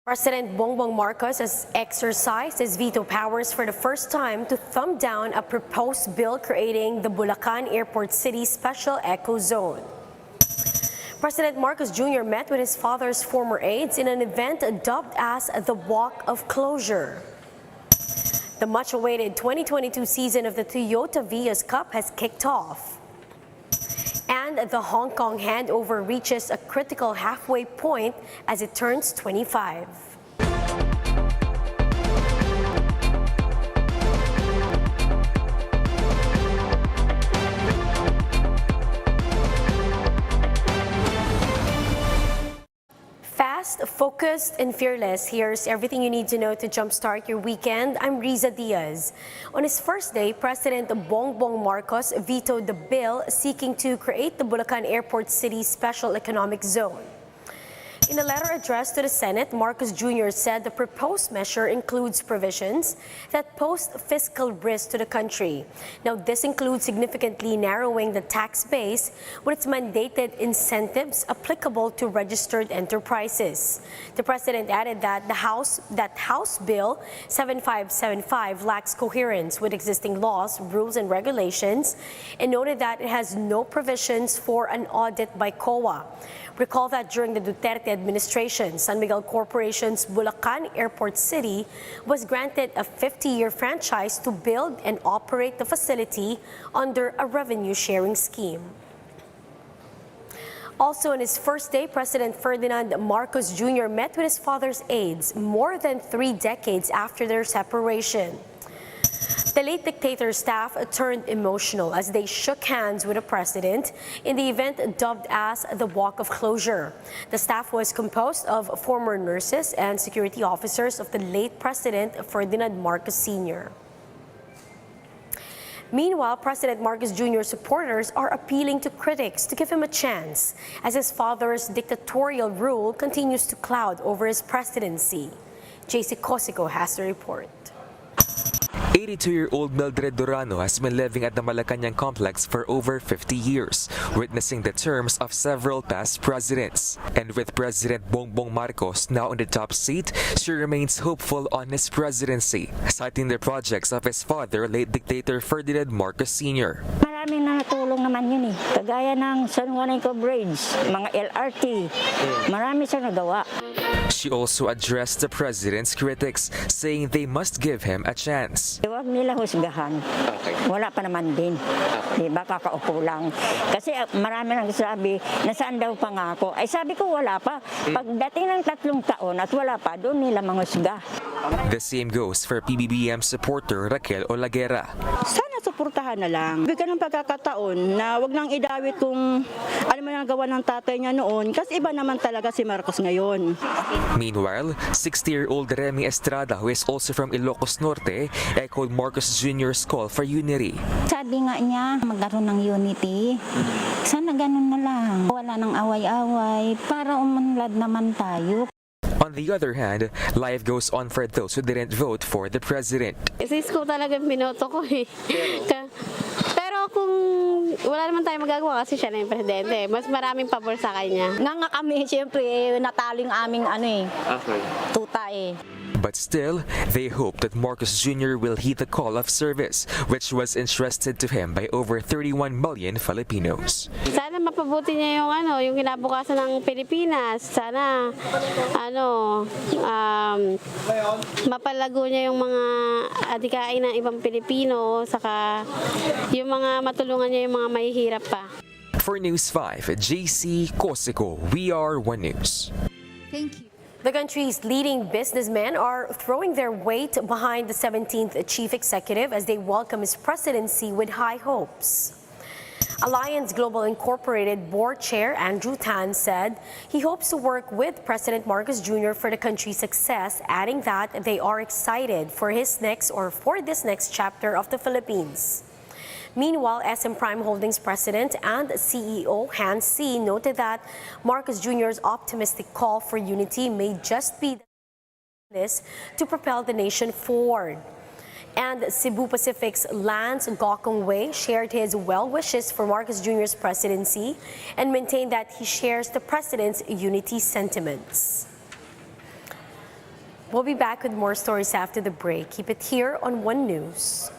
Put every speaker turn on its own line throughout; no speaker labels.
President Bongbong Marcos has exercised his veto powers for the first time to thumb down a proposed bill creating the Bulacan Airport City Special Ecozone. President Marcos Jr. met with his father's former aides in an event dubbed as the Walk of Closure. The much-awaited 2022 season of the Toyota Vios Cup has kicked off. And the Hong Kong handover reaches a critical halfway point as it turns 25. Fast, focused, and fearless. Here's everything you need to know to jumpstart your weekend. I'm Riza Diaz. On his first day, President Bongbong Marcos vetoed the bill seeking to create the Bulacan Airport City Special Economic Zone. In a letter addressed to the Senate, Marcos Jr. said the proposed measure includes provisions that pose fiscal risk to the country. Now, this includes significantly narrowing the tax base with its mandated incentives applicable to registered enterprises. The president added that House Bill 7575 lacks coherence with existing laws, rules, and regulations, and noted that it has no provisions for an audit by COA. Recall that during the Duterte administration, San Miguel Corporation's Bulacan Airport City was granted a 50-year franchise to build and operate the facility under a revenue-sharing scheme. Also on his first day, President Ferdinand Marcos Jr. met with his father's aides more than 3 decades after their separation. The late dictator's staff turned emotional as they shook hands with the president in the event dubbed as the Walk of Closure. The staff was composed of former nurses and security officers of the late President Ferdinand Marcos Sr. Meanwhile, President Marcos Jr.'s supporters are appealing to critics to give him a chance as his father's dictatorial rule continues to cloud over his presidency. JC Cosico has the report.
82-year-old Mildred Durano has been living at the Malacanang complex for over 50 years, witnessing the terms of several past presidents. And with President Bongbong Marcos now in the top seat, she remains hopeful on his presidency, citing the projects of his father, late dictator Ferdinand Marcos Sr.
Maraming natulong naman yun kagaya ng San Juanico Bridge, mga LRT, marami siya nagawa.
She also addressed the president's critics, saying they must give him a chance.
Huwag nila husgahan. Wala pa naman din. Diba, kakaupo lang. Kasi marami nang sabi, nasaan daw pangako. Ay sabi ko wala pa. Pagdating ng 3 taon at wala pa, doon nila manghusga.
The same goes for PBBM supporter Raquel Olaguera.
Sana suportahan na lang. Bigyan ng pagkakataon na wag nang idawit kung ano man ang gawa ng tatay niya noon kasi iba naman talaga si Marcos ngayon.
Meanwhile, 60-year-old Remy Estrada, who is also from Ilocos Norte, echoed Marcos Jr.'s call for unity.
Sabi nga niya, magkaroon ng unity. Sana ganun na lang. Wala nang away-away para umunlad naman tayo.
On the other hand, life goes on for those who didn't vote for the president.
Sis ko talaga binoto ko Pero kung wala naman tayo magagawa kasi siya na yung presidente, mas maraming pabor sa kanya.
Nga kami, siyempre, nataling aming tuta
But still, they hope that Marcos Jr. will heed the call of service, which was entrusted to him by over 31 million Filipinos.
Sana mapabuti niya yung kinabukasan ng Pilipinas. Sana mapalago niya yung mga adhikain ng ibang Pilipino, saka yung mga matulungan niya yung mga mahihirap pa.
For News 5, JC Cosico, we are One News.
Thank you. The country's leading businessmen are throwing their weight behind the 17th chief executive as they welcome his presidency with high hopes. Alliance Global Incorporated board chair Andrew Tan said he hopes to work with President Marcos Jr. for the country's success, adding that they are excited for this next chapter of the Philippines. Meanwhile, SM Prime Holdings President and CEO Hans C. noted that Marcos Jr.'s optimistic call for unity may just be this to propel the nation forward. And Cebu Pacific's Lance Gokongwei shared his well wishes for Marcos Jr.'s presidency and maintained that he shares the president's unity sentiments. We'll be back with more stories after the break. Keep it here on One News.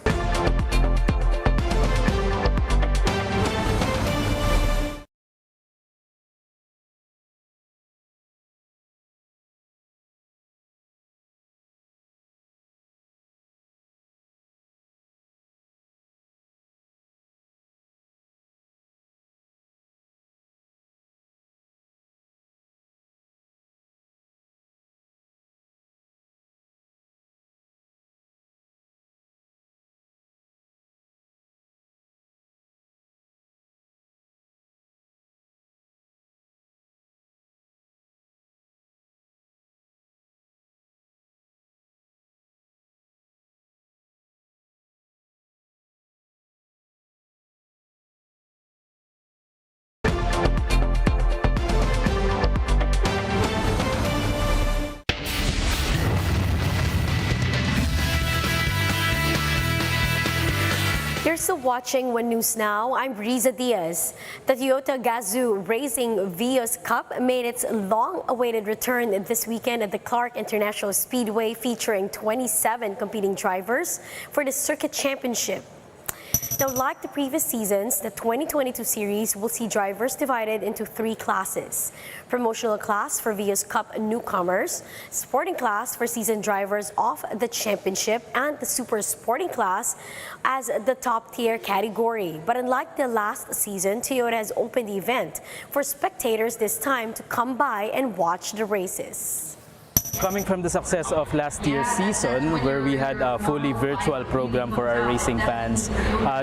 You're still watching One News Now. I'm Riza Diaz. The Toyota Gazoo Racing Vios Cup made its long-awaited return this weekend at the Clark International Speedway, featuring 27 competing drivers for the Circuit Championship. Now, like the previous seasons, the 2022 series will see drivers divided into 3 classes: promotional class for Vios Cup newcomers, sporting class for seasoned drivers of the championship, and the super sporting class as the top tier category. But unlike the last season, Toyota has opened the event for spectators this time to come by and watch the races.
Coming from the success of last year's season, where we had a fully virtual program for our racing fans,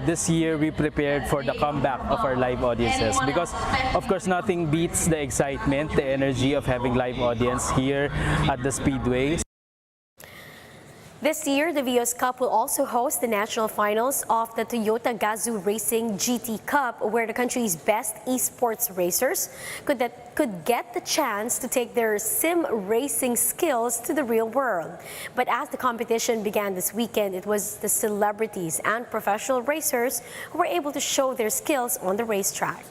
this year we prepared for the comeback of our live audiences, because of course nothing beats the excitement, the energy of having live audience here at the Speedway.
This year, the Vios Cup will also host the national finals of the Toyota Gazoo Racing GT Cup, where the country's best esports racers could get the chance to take their sim racing skills to the real world. But as the competition began this weekend, it was the celebrities and professional racers who were able to show their skills on the racetrack.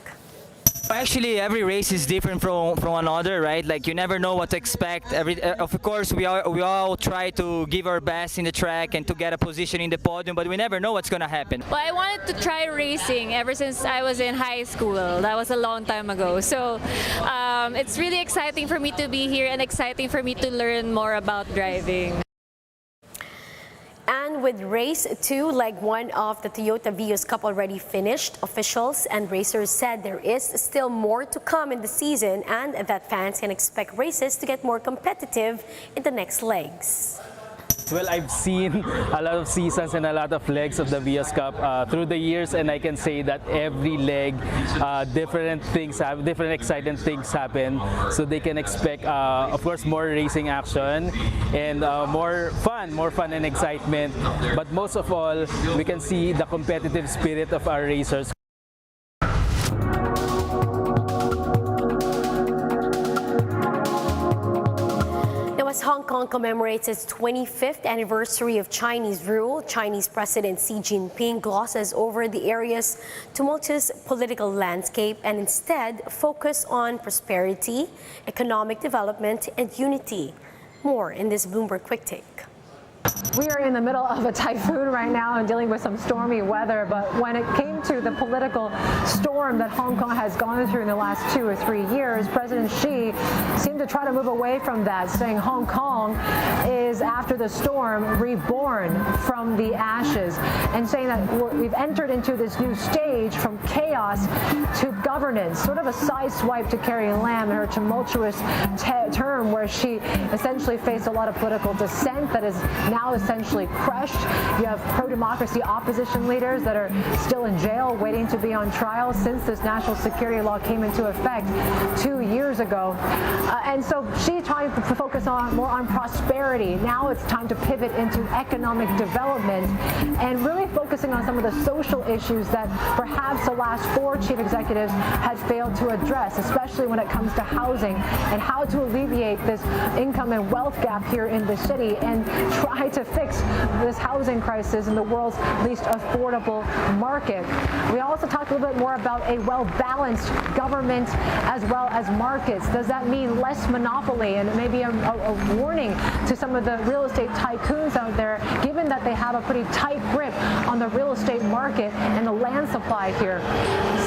Actually, every race is different from another, right? Like, you never know what to expect. Of course, we all try to give our best in the track and to get a position in the podium, but we never know what's gonna happen.
Well, I wanted to try racing ever since I was in high school. That was a long time ago. So it's really exciting for me to be here and exciting for me to learn more about driving.
And with race 2, leg 1 of the Toyota Vios Cup already finished, officials and racers said there is still more to come in the season and that fans can expect races to get more competitive in the next legs.
Well, I've seen a lot of seasons and a lot of legs of the Vios Cup through the years, and I can say that every leg, different exciting things happen. So they can expect, of course, more racing action and more fun and excitement. But most of all, we can see the competitive spirit of our racers.
As Hong Kong commemorates its 25th anniversary of Chinese rule, Chinese President Xi Jinping glosses over the area's tumultuous political landscape and instead focus on prosperity, economic development, and unity. More in this Bloomberg Quick Take.
We are in the middle of a typhoon right now and dealing with some stormy weather, but when it came to the political storm that Hong Kong has gone through in the last 2 or 3 years, President Xi seemed to try to move away from that, saying Hong Kong is, after the storm, reborn from the ashes, and saying that we've entered into this new stage from chaos to governance, sort of a sideswipe to Carrie Lam in her tumultuous term where she essentially faced a lot of political dissent that is now essentially crushed. You have pro-democracy opposition leaders that are still in jail waiting to be on trial since this national security law came into effect 2 years ago. And so she's trying to focus more on prosperity. Now it's time to pivot into economic development and really focusing on some of the social issues that perhaps the last 4 chief executives had failed to address, especially when it comes to housing and how to alleviate this income and wealth gap here in the city and try try to fix this housing crisis in the world's least affordable market. We also talked a little bit more about a well-balanced government as well as markets. Does that mean less monopoly, and maybe a warning to some of the real estate tycoons out there, given that they have a pretty tight grip on the real estate market and the land supply here?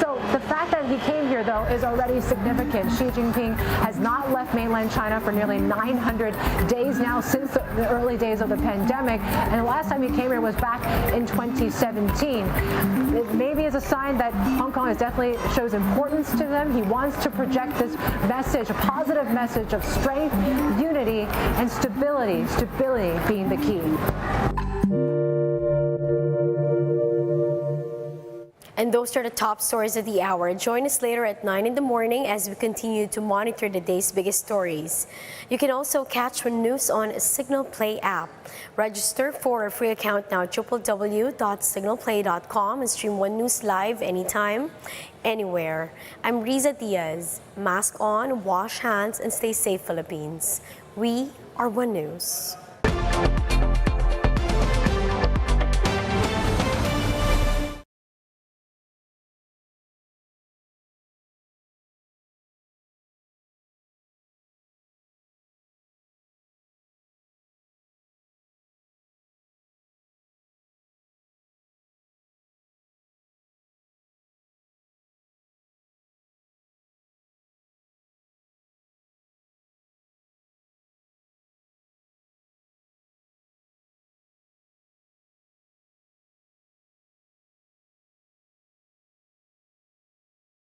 So the fact that he came here, though, is already significant. Xi Jinping has not left mainland China for nearly 900 days now, since the early days of the pandemic, and the last time he came here was back in 2017. It maybe is a sign that Hong Kong definitely shows importance to them. He wants to project this message, a positive message of strength, unity, and stability being the key.
And those are the top stories of the hour. Join us later at 9 in the morning as we continue to monitor the day's biggest stories. You can also catch One News on Signal Play app. Register for a free account now at www.signalplay.com and stream One News live anytime, anywhere. I'm Riza Diaz. Mask on, wash hands, and stay safe, Philippines. We are One News.